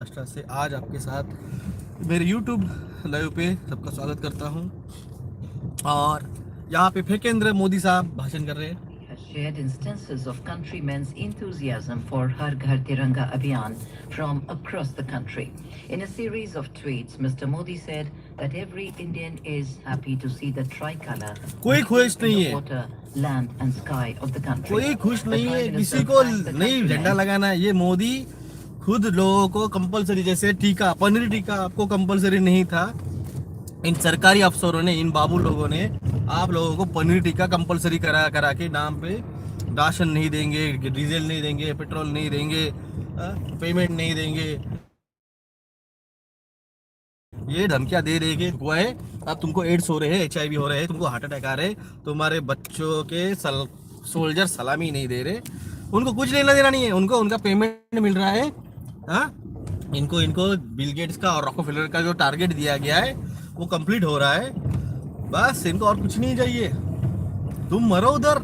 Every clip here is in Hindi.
महाराष्ट्र से आज आपके साथ मेरे YouTube लाइव पे सबका स्वागत करता हूँ। और यहाँ पे फेकेंद्र मोदी साहब भाषण कर रहे हैं। Has shared instances of countrymen's enthusiasm for Har Ghar Tiranga Abhiyan from across the country. In a series of tweets, Mr. Modi said that every Indian is happy to see the tricolour कोई खुश in नहीं the है, water, land and sky of the country. कोई खुश The नहीं Prime है, Minister किसी को thanked the नहीं झंडा countrymen. लगाना है। ये मोदी खुद लोगों को कंपलसरी, जैसे टीका, पनीर टीका आपको कंपलसरी नहीं था, इन सरकारी अफसरों ने, इन बाबू लोगों ने आप लोगों को पनीर टीका कंपलसरी करा करा के नाम पे राशन नहीं देंगे, डीजल नहीं देंगे, पेट्रोल नहीं देंगे, पेमेंट नहीं देंगे, ये धमकियां दे दे के हुआ है। अब तुमको एड्स हो रहे हैं, HIV हो रहे हैं, तुमको हार्ट अटैक आ रहे हैं, तुम्हारे बच्चों के सोल्जर सलामी नहीं दे रहे, उनको कुछ लेना देना नहीं है, उनको उनका पेमेंट मिल रहा है। हाँ, इनको बिल गेट्स का और रॉकफेलर का जो टारगेट दिया गया है वो कंप्लीट हो रहा है। बस इनको और कुछ नहीं चाहिए। तुम मरो उधर,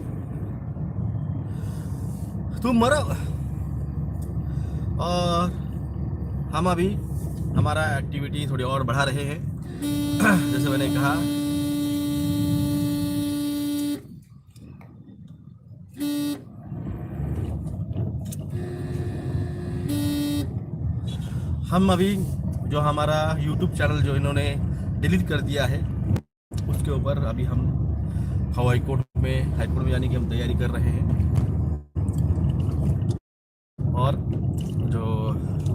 तुम मरो। और हम अभी हमारा एक्टिविटी थोड़ी और बढ़ा रहे हैं। जैसे मैंने कहा, हम अभी जो हमारा YouTube चैनल जो इन्होंने डिलीट कर दिया है उसके ऊपर अभी हम हाई कोर्ट में जाने की हम तैयारी कर रहे हैं। और जो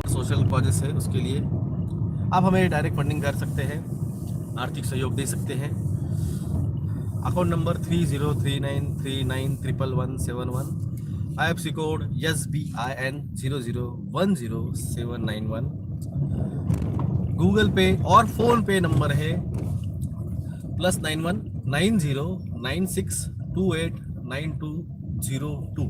सोशल कॉजेस है उसके लिए आप हमें डायरेक्ट फंडिंग कर सकते हैं, आर्थिक सहयोग दे सकते हैं। Account number 303939111171, IFSC code SBIN 0010791, Google पे और फ़ोन पे नंबर है +91 9096289202।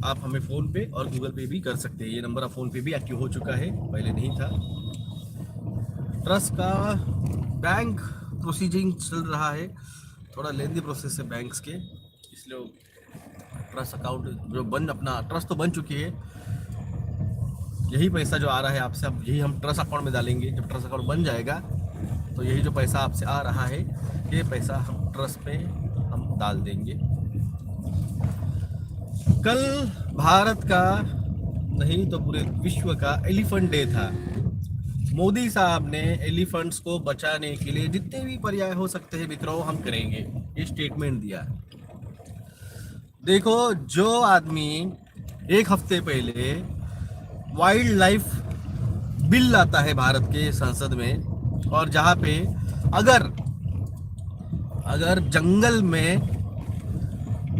आप हमें फ़ोन पे और गूगल पे भी कर सकते हैं। ये नंबर आप फ़ोन पे भी एक्टिव हो चुका है, पहले नहीं था। ट्रस्ट का बैंक प्रोसीजिंग चल रहा है, थोड़ा लेंदी प्रोसेस है बैंक्स के, इसलिए ट्रस्ट अकाउंट जो अपना ट्रस्ट तो बन चुकी है। यही पैसा जो आ रहा है आपसे, अब यही हम ट्रस्ट अकाउंट में डालेंगे। जब ट्रस्ट अकाउंट बन जाएगा तो यही जो पैसा आपसे आ रहा है ये पैसा हम ट्रस्ट में हम डाल देंगे। कल भारत का नहीं तो पूरे विश्व का एलिफेंट डे था। मोदी साहब ने एलिफेंट्स को बचाने के लिए जितने भी पर्याय हो सकते हैं मित्रों हम करेंगे, ये स्टेटमेंट दिया। देखो, जो आदमी एक हफ्ते पहले वाइल्ड लाइफ बिल लाता है भारत के संसद में, और जहाँ पे अगर जंगल में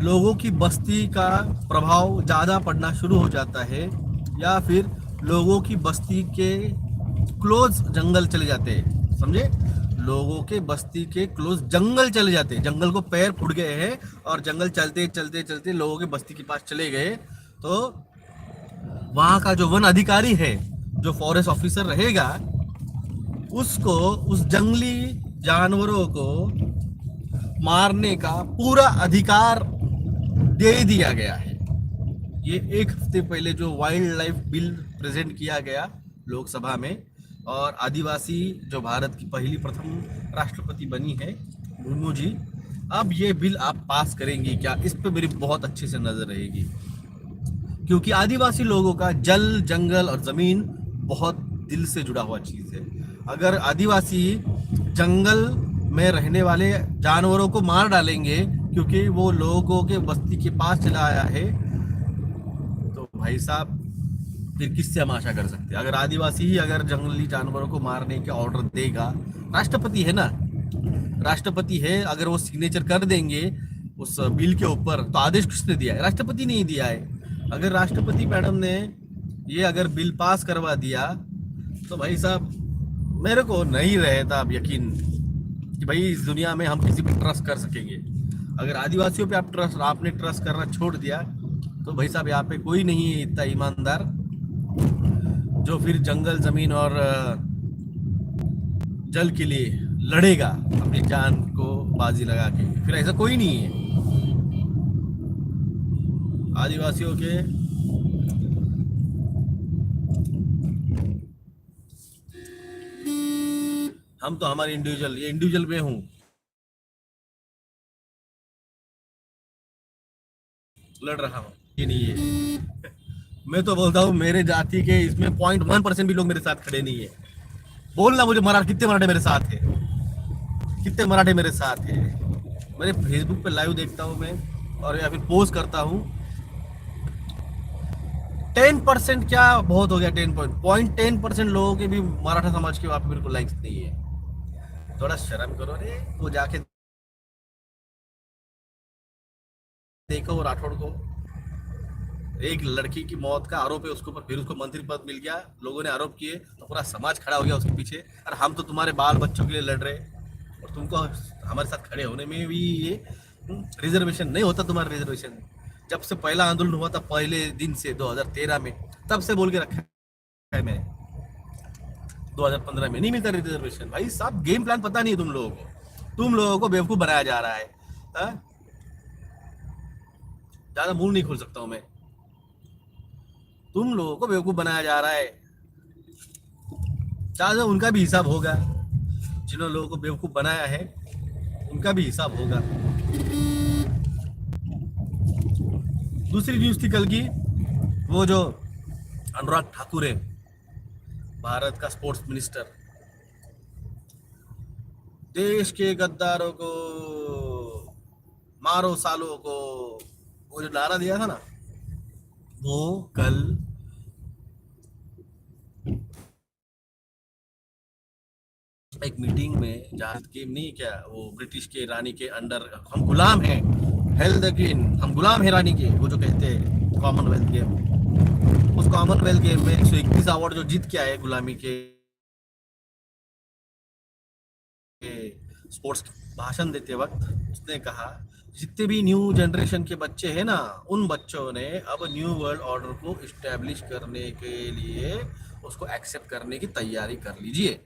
लोगों की बस्ती का प्रभाव ज़्यादा पड़ना शुरू हो जाता है, या फिर लोगों की बस्ती के क्लोज जंगल चले जाते हैं, समझे, लोगों के बस्ती के क्लोज जंगल चले जाते हैं, जंगल को पैर फूट गए हैं और जंगल चलते चलते चलते लोगों के बस्ती के पास चले गए, तो वहाँ का जो वन अधिकारी है, जो फॉरेस्ट ऑफिसर रहेगा, उसको उस जंगली जानवरों को मारने का पूरा अधिकार दे दिया गया है। ये एक हफ्ते पहले जो वाइल्ड लाइफ बिल प्रेजेंट किया गया लोकसभा में, और आदिवासी जो भारत की पहली प्रथम राष्ट्रपति बनी है मुर्मू जी, अब ये बिल आप पास करेंगी क्या, इस पे मेरी बहुत अच्छे से नजर रहेगी। क्योंकि आदिवासी लोगों का जल, जंगल और जमीन बहुत दिल से जुड़ा हुआ चीज है। अगर आदिवासी जंगल में रहने वाले जानवरों को मार डालेंगे क्योंकि वो लोगों के बस्ती के पास चला आया है, तो भाई साहब फिर किससे हम आशा कर सकते हैं। अगर आदिवासी ही अगर जंगली जानवरों को मारने के ऑर्डर देगा, राष्ट्रपति है ना, राष्ट्रपति है, अगर वो सिग्नेचर कर देंगे उस बिल के ऊपर, तो आदेश किसने दिया है? राष्ट्रपति ने ही दिया है। अगर राष्ट्रपति मैडम ने ये अगर बिल पास करवा दिया तो भाई साहब मेरे को नहीं रहता अब यकीन कि भाई इस दुनिया में हम किसी पर ट्रस्ट कर सकेंगे। अगर आदिवासियों पे आपने ट्रस्ट करना छोड़ दिया तो भाई साहब यहाँ पे कोई नहीं है इतना ईमानदार जो फिर जंगल, जमीन और जल के लिए लड़ेगा अपनी जान को बाजी लगा के। फिर ऐसा कोई नहीं है। आदिवासियों के हम तो हमारे इंडिविजुअल, ये इंडिविजुअल में हूँ, लड़ रहा हूँ, ये नहीं है। मैं तो बोलता हूँ मेरे जाति के इसमें 0.1% भी लोग मेरे साथ खड़े नहीं है। बोलना मुझे मराठी, कितने मराठे मेरे साथ है, कितने मराठे मेरे साथ है। मेरे फेसबुक पे लाइव देखता हूँ मैं, और या फिर पोस्ट करता हूँ। 10% क्या बहुत हो गया, 10% लोगों के भी मराठा समाज के वहां पे बिल्कुल लाइक्स नहीं है। थोड़ा शर्म करो रे। वो जाके देखो वो राठौड़ को, एक लड़की की मौत का आरोप है उसके ऊपर, फिर उसको मंत्री पद मिल गया, लोगों ने आरोप किए तो पूरा समाज खड़ा हो गया उसके पीछे। और हम तो तुम्हारे बाल बच्चों के लिए लड़ रहे, और तुमको हमारे साथ खड़े होने में भी ये रिजर्वेशन नहीं होता। तुम्हारा रिजर्वेशन जब से पहला आंदोलन हुआ था, पहले दिन से 2013 में, तब से बोल के रखा है मैंने। 2015 में नहीं मिलता रिजर्वेशन। भाई साहब गेम प्लान पता नहीं है तुम लोगों को, तुम लोगों को बेवकूफ बनाया जा रहा है। ज्यादा मुंह नहीं खोल सकता हूं मैं, तुम लोगों को बेवकूफ बनाया जा रहा है। ज्यादा उनका भी हिसाब होगा, जिन्होंने लोगों को बेवकूफ बनाया है उनका भी हिसाब होगा। दूसरी न्यूज थी कल की, वो जो अनुराग ठाकुर है, भारत का स्पोर्ट्स मिनिस्टर, देश के गद्दारों को मारो सालों को, वो जो नारा दिया था ना, वो कल एक मीटिंग में, जहाज गेम नहीं क्या, वो ब्रिटिश के रानी के अंडर हम गुलाम हैं, हेल्थ अगेन हम गुलाम हैं रानी के, वो जो कहते हैं कॉमनवेल्थ गेम, उस कॉमनवेल्थ गेम में 131 अवार्ड जो जीत के आए गुलामी के स्पोर्ट्स भाषण देते वक्त उसने कहा, जितने भी न्यू जनरेशन के बच्चे हैं ना, उन बच्चों ने अब न्यू वर्ल्ड ऑर्डर को इस्टेब्लिश करने के लिए उसको एक्सेप्ट करने की तैयारी कर लीजिए।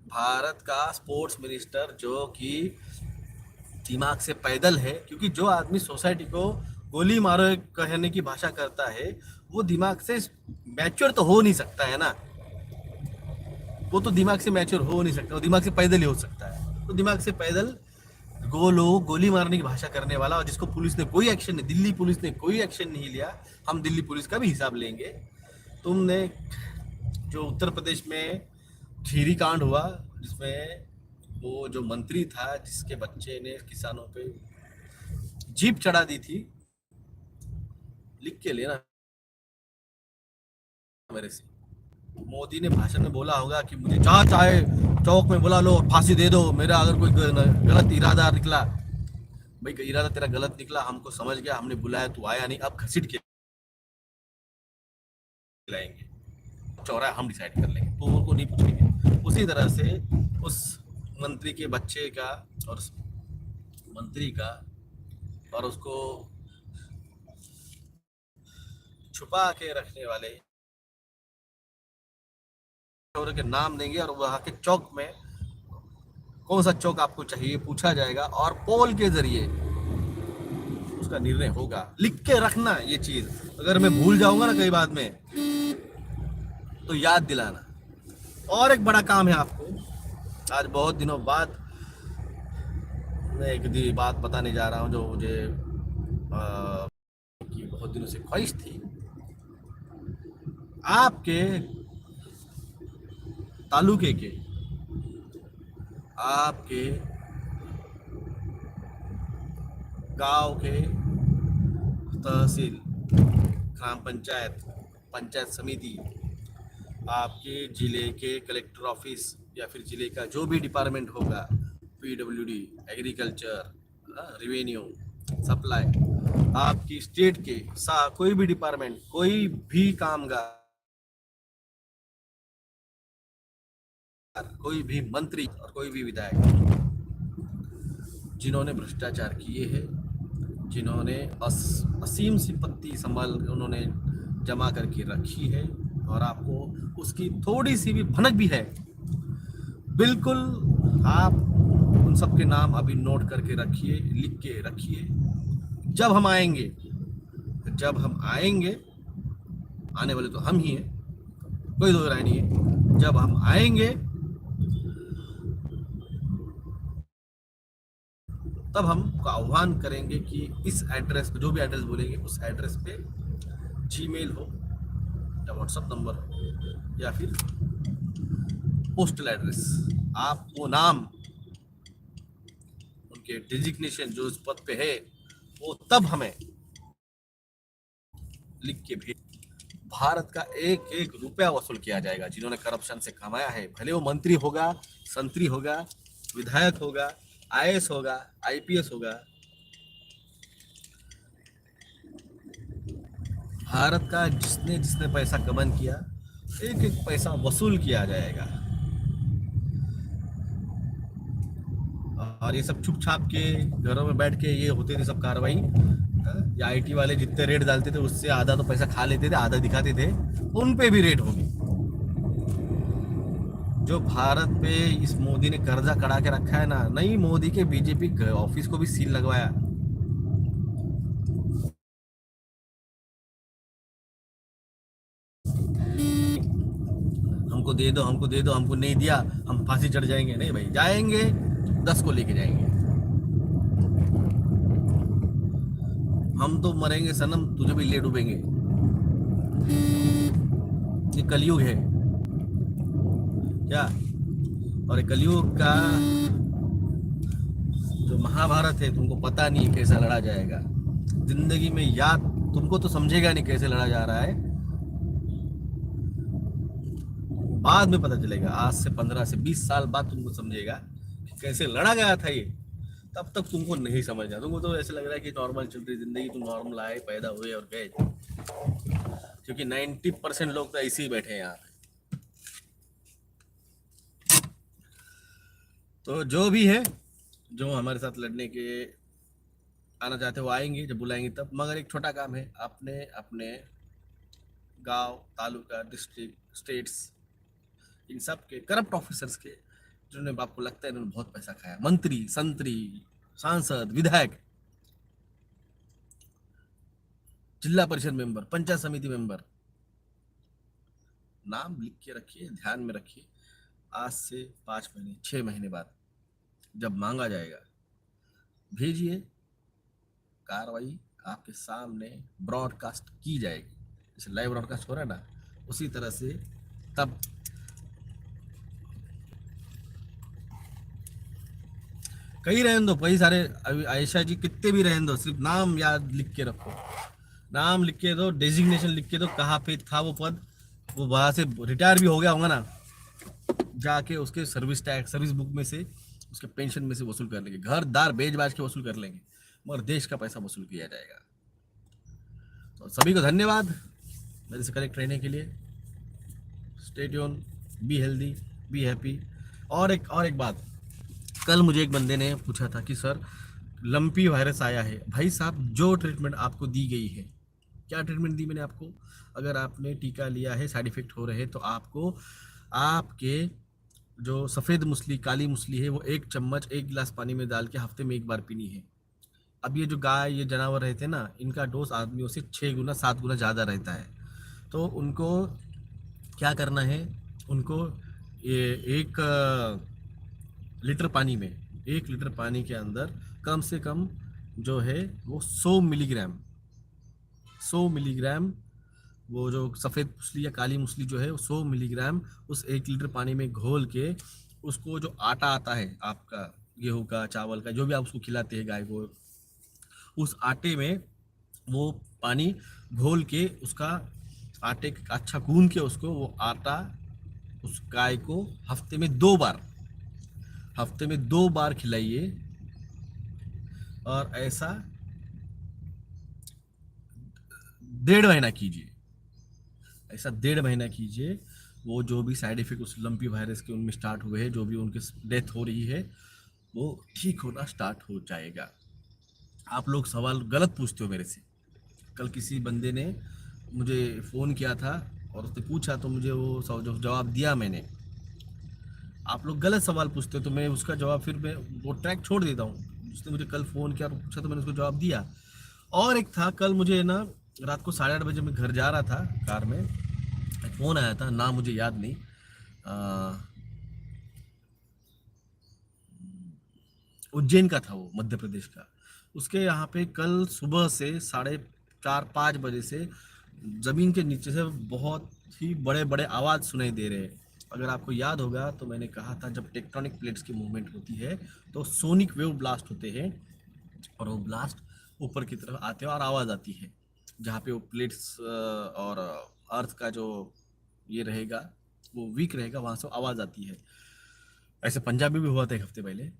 भारत का स्पोर्ट्स मिनिस्टर जो कि दिमाग से पैदल है, क्योंकि जो आदमी सोसाइटी को गोली मारो कहने की भाषा करता है वो दिमाग से मैच्योर तो हो नहीं सकता है ना, वो तो दिमाग से मैच्योर हो नहीं सकता, वो दिमाग से पैदल ही हो सकता है। तो दिमाग से पैदल वो लोग गोली मारने की भाषा करने वाला, और जिसको पुलिस ने कोई एक्शन नहीं, दिल्ली पुलिस ने कोई एक्शन नहीं लिया, हम दिल्ली पुलिस का भी हिसाब लेंगे। तुमने जो उत्तर प्रदेश में खीरी कांड हुआ, जिसमें वो जो मंत्री था जिसके बच्चे ने किसानों पे जीप चढ़ा दी थी, लिख के लेना मेरे से। मोदी ने भाषण में बोला होगा कि मुझे जहाँ चाहे चौक में बुला लो, फांसी दे दो, मेरा अगर कोई गलत इरादा निकला। भाई इरादा तेरा गलत निकला, हमको समझ गया, हमने बुलाया, तू आया नहीं, अब घसीट के लाएंगे, चौराहा हम डिसाइड कर लेंगे, तो उनको नहीं पूछेंगे। उसी तरह से उस मंत्री के बच्चे का और मंत्री का और उसको छुपा के रखने वाले के नाम देंगे, और वहां के चौक में कौन सा चौक आपको चाहिए पूछा जाएगा, और पोल के जरिए उसका निर्णय होगा। लिख के रखना ये चीज, अगर मैं भूल जाऊंगा ना कई बाद में तो याद दिलाना। और एक बड़ा काम है आपको, आज बहुत दिनों बाद मैं एक बात बताने जा रहा हूं जो मुझे की बहुत दिनों से ख्वाहिश थी। आपके तालुके के, आपके गांव के तहसील, ग्राम पंचायत, पंचायत समिति, आपके जिले के कलेक्टर ऑफिस या फिर जिले का जो भी डिपार्टमेंट होगा, पीडब्ल्यूडी, एग्रीकल्चर, रेवेन्यू, सप्लाई, आपकी स्टेट के कोई भी डिपार्टमेंट, कोई भी कामगार, कोई भी मंत्री और कोई भी विधायक जिन्होंने भ्रष्टाचार किए हैं, जिन्होंने असीम संपत्ति संभाल उन्होंने जमा करके रखी है, और आपको उसकी थोड़ी सी भी भनक भी है, बिल्कुल आप उन सबके नाम अभी नोट करके रखिए, लिख के रखिए। जब हम आएंगे, आने वाले तो हम ही हैं, कोई दो राय नहीं है। जब हम आएंगे तब हम आह्वान करेंगे कि इस एड्रेस पे, जो भी एड्रेस बोलेंगे उस एड्रेस पे जीमेल हो या व्हाट्सएप नंबर हो या फिर पोस्टल एड्रेस, आप वो नाम, उनके डिजिग्नेशन जो इस पद पे है वो तब हमें लिख के भेज। भारत का एक एक रुपया वसूल किया जाएगा जिन्होंने करप्शन से कमाया है, भले वो मंत्री होगा, संतरी होगा, विधायक होगा, आईएएस होगा, आईपीएस होगा। भारत का जिसने जिसने पैसा कमन किया, एक एक पैसा वसूल किया जाएगा। और ये सब छुप छाप के घरों में बैठ के ये होते थे सब कार्रवाई। या आईटी वाले जितने रेट डालते थे उससे आधा तो पैसा खा लेते थे, आधा दिखाते थे, उन पे भी रेट होगी। जो भारत पे इस मोदी ने कर्जा कड़ा के रखा है ना, नहीं मोदी के बीजेपी ऑफिस को भी सील लगवाया। हमको दे दो, हमको दे दो, हमको नहीं दिया हम फांसी चढ़ जाएंगे। नहीं भाई, जाएंगे 10 को लेके जाएंगे। हम तो मरेंगे सनम, तुझे भी ले डूबेंगे। ये कलयुग है क्या? और ये कलयुग का जो महाभारत है तुमको पता नहीं कैसा लड़ा जाएगा। जिंदगी में याद तुमको तो समझेगा नहीं कैसे लड़ा जा रहा है, बाद में पता चलेगा। आज से 15 से 20 साल बाद तुमको समझेगा कि कैसे लड़ा गया था ये। तब तक तुमको नहीं समझना, तुमको तो ऐसे लग रहा है कि नॉर्मल चल रही जिंदगी, तुम नॉर्मल आए, पैदा हुए और गए। क्योंकि 90% लोग तो ऐसे ही बैठे हैं यहाँ पे। तो जो भी है, जो हमारे साथ लड़ने के आना चाहते हैं वो आएंगे जब बुलाएंगे तब। मगर एक छोटा काम है, आपने अपने गांव, तालुका, डिस्ट्रिक्ट, स्टेट्स, इन सब के करप्ट ऑफिसर्स के, जिन्होंने आपको लगता है इन्होंने बहुत पैसा खाया, मंत्री, संतरी, सांसद, विधायक, जिला परिषद मेंबर, पंचायत समिति मेंबर, नाम लिख के रखिए, ध्यान में रखिए। आज से 5 महीने 6 महीने बाद जब मांगा जाएगा, भेजिए, कार्रवाई आपके सामने ब्रॉडकास्ट की जाएगी। जैसे लाइव ब्रॉडकास्ट हो रहा है ना, उसी तरह से। तब कई रहने दो, कई सारे, अभी आयशा जी कितने भी रहने दो, सिर्फ नाम याद लिख के रखो, नाम लिख के दो, डेजिग्नेशन लिख के दो, कहाँ पे था वो पद, वो वहां से रिटायर भी हो गया होगा ना, जाके उसके सर्विस टैक्स, सर्विस बुक में से, उसके पेंशन में से वसूल कर लेंगे। घर दार बेच बाज के वसूल कर लेंगे, मगर देश का पैसा वसूल किया जाएगा। तो सभी को धन्यवाद मेरे से कनेक्ट रहने के लिए। Stay tune, be healthy, be happy. और एक बात, कल मुझे एक बंदे ने पूछा था कि सर लंपी वायरस आया है। भाई साहब, जो ट्रीटमेंट आपको दी गई है, क्या ट्रीटमेंट दी मैंने आपको? अगर आपने टीका लिया है, साइड इफेक्ट हो रहे हैं, तो आपको आपके जो सफ़ेद मूसली, काली मूसली है, वो 1 चम्मच 1 गिलास पानी में डाल के हफ्ते में 1 बार पीनी है। अब ये जो गाय, ये जानवर रहते हैं ना, इनका डोज आदमियों से 6 गुना 7 गुना ज़्यादा रहता है। तो उनको क्या करना है, उनको ये 1 लीटर पानी में, 1 लीटर पानी के अंदर कम से कम जो है वो 100 मिलीग्राम, वो जो सफ़ेद मूसली या काली मूसली जो है, वो 100 मिलीग्राम उस 1 लीटर पानी में घोल के, उसको जो आटा आता है आपका, गेहूं का, चावल का, जो भी आप उसको खिलाते हैं गाय को, उस आटे में वो पानी घोल के, उसका आटे अच्छा गूंद के, उसको वो आटा उस गाय को हफ्ते में 2 बार खिलाइए। और ऐसा 1.5 महीना कीजिए, ऐसा 1.5 महीना कीजिए। वो जो भी साइड इफेक्ट उस लंपी वायरस के उनमें स्टार्ट हुए हैं, जो भी उनके डेथ हो रही है, वो ठीक होना स्टार्ट हो जाएगा। आप लोग सवाल गलत पूछते हो मेरे से। कल किसी बंदे ने मुझे फ़ोन किया था और उसने पूछा, तो मुझे वो जो जवाब दिया मैंने। आप लोग गलत सवाल पूछते हो तो मैं उसका जवाब, फिर मैं वो ट्रैक छोड़ देता हूँ। उसने मुझे कल फ़ोन किया और पूछा तो मैंने उसको जवाब दिया। और एक था, कल मुझे ना रात को 8:30 बजे मैं घर जा रहा था कार में, एक फ़ोन आया था, नाम मुझे याद नहीं, उज्जैन का था वो, मध्य प्रदेश का। उसके यहाँ पे कल सुबह से 4:30-5 बजे से ज़मीन के नीचे से बहुत ही बड़े बड़े आवाज़ सुनाई दे रहे हैं। अगर आपको याद होगा तो मैंने कहा था, जब टेक्टोनिक प्लेट्स की मूवमेंट होती है तो सोनिक वेव ब्लास्ट होते हैं, और वो ब्लास्ट ऊपर की तरफ आते हैं और आवाज़ आती है। जहाँ पे वो प्लेट्स और अर्थ का जो ये रहेगा वो वीक रहेगा, वहाँ से आवाज़ आती है। ऐसे पंजाब में भी हुआ था एक हफ्ते पहले।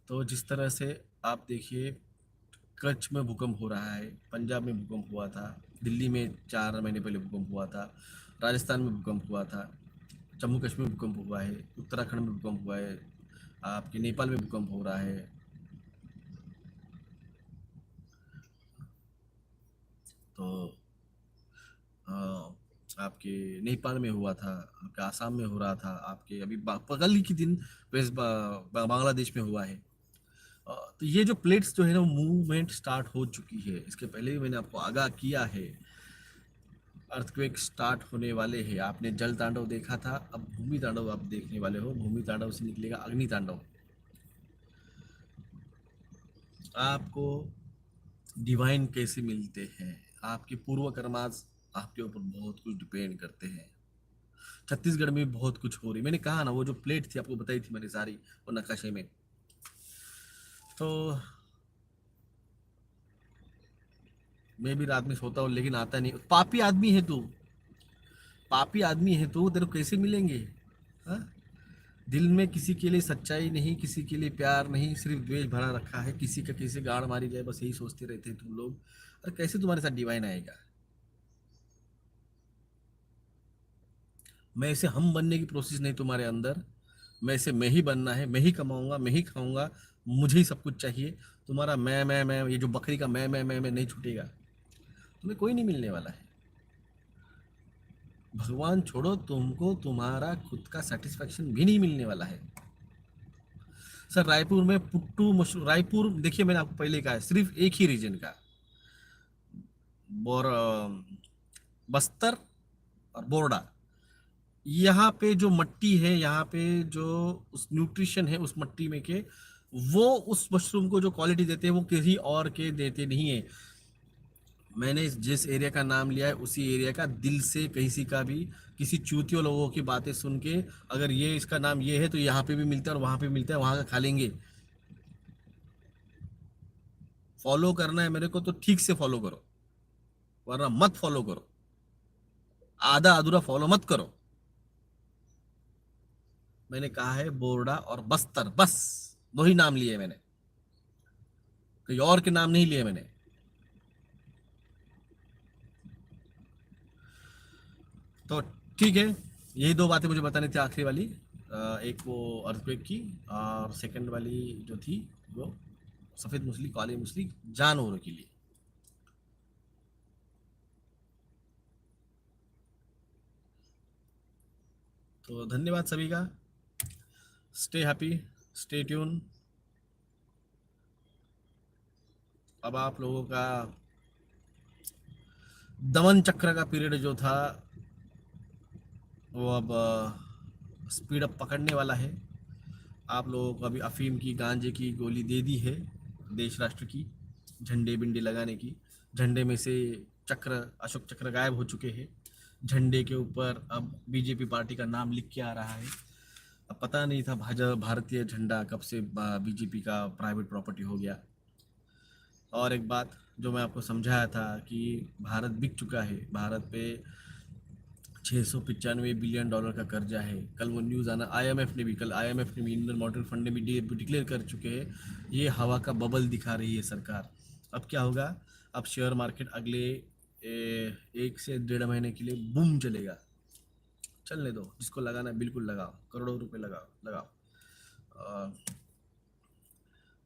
तो जिस तरह से आप देखिए, कच्छ में भूकंप हो रहा है, पंजाब में भूकंप हुआ था, दिल्ली में 4 महीने पहले भूकंप हुआ था, राजस्थान में भूकंप हुआ था, जम्मू कश्मीर में भूकंप हुआ है, उत्तराखंड में भूकंप हुआ है, आपके नेपाल में भूकंप हो रहा है। तो अ, आपके नेपाल में हुआ था, आपके आसाम में हो रहा था, आपके अभी कल ही के दिन बांग्लादेश में हुआ है। तो ये जो प्लेट्स जो है ना, मूवमेंट स्टार्ट हो चुकी है। इसके पहले भी मैंने आपको आगाह किया है, अर्थक्वेक स्टार्ट होने वाले हैं। आपने जल तांडव देखा था, अब भूमि तांडव आप देखने वाले हो। भूमि तांडव से निकलेगा अग्नि तांडव। आपको डिवाइन कैसे मिलते हैं, आपके पूर्व कर्मास आपके ऊपर बहुत कुछ डिपेंड करते हैं। छत्तीसगढ़ में बहुत कुछ हो रही, मैंने कहा ना, वो जो प्लेट थी आपको बताई थी मैंने सारी, वो नकाशे में। तो मैं भी रात में सोता हूँ लेकिन आता नहीं। पापी आदमी है तू, पापी आदमी है तू, तेरे को कैसे मिलेंगे? हाँ? दिल में किसी के लिए सच्चाई नहीं, किसी के लिए प्यार नहीं, सिर्फ द्वेष भरा रखा है। किसी का कैसे गाड़ मारी जाए, बस यही सोचते रहते हैं तुम लोग। अरे कैसे तुम्हारे साथ डिवाइन आएगा? मैं ऐसे हम बनने की प्रोसेस नहीं तुम्हारे अंदर। मैं ऐसे मैं ही बनना है, मैं ही कमाऊंगा, मैं ही खाऊंगा, मुझे ही सब कुछ चाहिए। तुम्हारा मैं ये जो बकरी का मैं नहीं छूटेगा। तुम्हें कोई नहीं मिलने वाला है। भगवान छोड़ो, तुमको तुम्हारा खुद का सेटिस्फेक्शन भी नहीं मिलने वाला है। सर रायपुर में पुट्टू मशरूम, रायपुर देखिए, मैंने आपको पहले कहा है, सिर्फ एक ही रीजन का, बोर बस्तर और बोरडा। यहाँ पे जो मट्टी है, यहाँ पे जो उस न्यूट्रिशन है उस मट्टी में के, वो उस मशरूम को जो क्वालिटी देते हैं वो किसी और के देते नहीं है। मैंने जिस एरिया का नाम लिया है उसी एरिया का, दिल से किसी का भी, किसी चूतियों लोगों की बातें सुन के, अगर ये इसका नाम ये है तो यहाँ पे भी मिलता है और वहाँ पे भी मिलता है, वहाँ का खा लेंगे। फॉलो करना है मेरे को तो ठीक से फॉलो करो, वरना मत फॉलो करो। आधा अधूरा फॉलो मत करो। मैंने कहा है बोरडा और बस्तर, बस दो ही नाम लिए मैंने, कोई और के नाम नहीं लिए मैंने। तो ठीक है, यही दो बातें मुझे बतानी थी, आखिरी वाली। एक वो अर्थक्वेक की, और सेकंड वाली जो थी वो सफेद मछली, काली मछली जानवरों के लिए। तो धन्यवाद सभी का। Stay happy, stay tune. अब आप लोगों का दमन चक्र का पीरियड जो था वो अब स्पीड अप पकड़ने वाला है। आप लोगों को अभी अफीम की, गांजे की गोली दे दी है देश राष्ट्र की, झंडे बिंडे लगाने की। झंडे में से चक्र, अशोक चक्र गायब हो चुके हैं। झंडे के ऊपर अब बीजेपी पार्टी का नाम लिख के आ रहा है। अब पता नहीं था भाजपा, भारतीय झंडा कब से बीजेपी का प्राइवेट प्रॉपर्टी हो गया। और एक बात जो मैं आपको समझाया था कि भारत बिक चुका है, भारत पे 695 बिलियन डॉलर का कर्जा है। कल वो न्यूज़ आना, आईएमएफ ने भी, कल आईएमएफ ने भी, इंडियन मॉनेटरी फंड ने भी डिक्लेयर कर चुके हैं, ये हवा का बबल दिखा रही है सरकार। अब क्या होगा? अब शेयर मार्केट अगले 1 से 1.5 महीने के लिए बूम चलेगा। चलने दो, जिसको लगाना है बिल्कुल लगाओ, करोड़ों रुपए लगाओ लगाओ।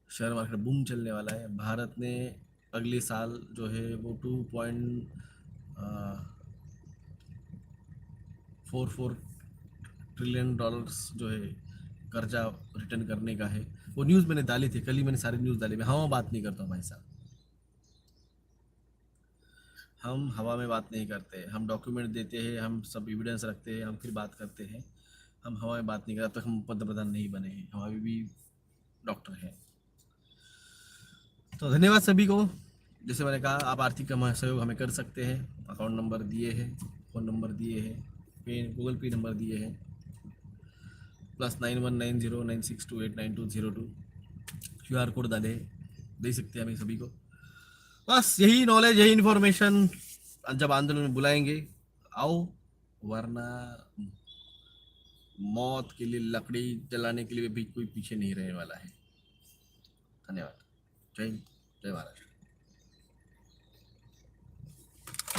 शेयर मार्केट बूम चलने वाला है। भारत ने अगले साल जो है वो 2.44 ट्रिलियन डॉलर्स जो है कर्जा रिटर्न करने का है। वो न्यूज़ मैंने डाली थी, कल ही मैंने सारी न्यूज़ डाली। मैं हाँ बात नहीं करता हूँ भाई साहब, हम हवा में बात नहीं करते, हम डॉक्यूमेंट देते हैं, हम सब एविडेंस रखते हैं, हम फिर बात करते हैं। हम हवा में बात नहीं करते, तब तक हम पंतप्रधान नहीं बने हैं, हम अभी भी डॉक्टर हैं। तो धन्यवाद सभी को। जैसे मैंने कहा, आप आर्थिक सहयोग हमें कर सकते हैं। अकाउंट नंबर दिए हैं, फ़ोन नंबर दिए हैं, गूगल पे नंबर दिए हैं, +919096289202। QR कोड डाले, दे सकते हैं हमें सभी को। बस यही नॉलेज, यही इन्फॉर्मेशन जब आंदोलन में बुलाएंगे आओ, वरना मौत के लिए लकड़ी जलाने के लिए भी कोई पीछे नहीं रहने वाला है। धन्यवाद। जय हिंद, जय महाराष्ट्र।